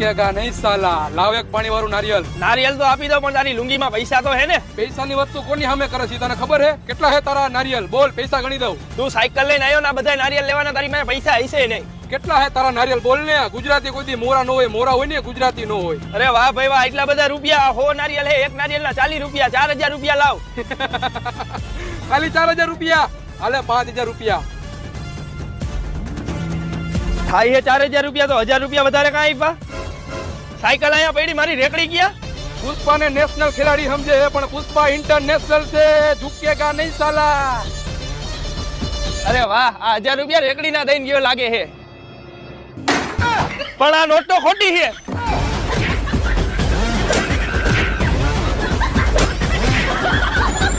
झुकेगा नहीं साला लाव एक पानी वाળું नारियल नारियल तो આપી દો પણ તારી લુંગીમાં પૈસા તો હે ને પૈસાની વસ્તુ કોની સામે કરે છે તને ખબર હે કેટલા હે તારા નારિयल બોલ પૈસા ગણી દઉં તું સાયકલ લઈને આવ્યો ને બધા નારિयल લેવાના તારી પાસે પૈસા હશે નહીં કેટલા હે તારા નારિयल બોલ ને ગુજરાતી કોઈ દી મોરા નો હોય મોરા હોય ને ગુજરાતી નો હોય અરે વાહ ભાઈ વાહ એટલા બધા રૂપિયા હો નારિयल હે એક નારિયલના 40 રૂપિયા 4000 રૂપિયા લાવ ખાલી 4000 રૂપિયા હાલે 5000 રૂપિયા થાય હે 4000 રૂપિયા તો 1000 રૂપિયા વધારે કાંઈ આપ્યા સાયકલ અહીંયા પડી મારી રેકડી ગયા પુષ્પાને નેશનલ ખેલાડી સમજે છે પણ પુષ્પા ઇન્ટરનેશનલ છે ઝુકેગા નહીં સાલા અરે વાહ આ 1000 રૂપિયા રેકડી ના દઈને ગયો લાગે હે પણ આ નોટ તો ખોટી છે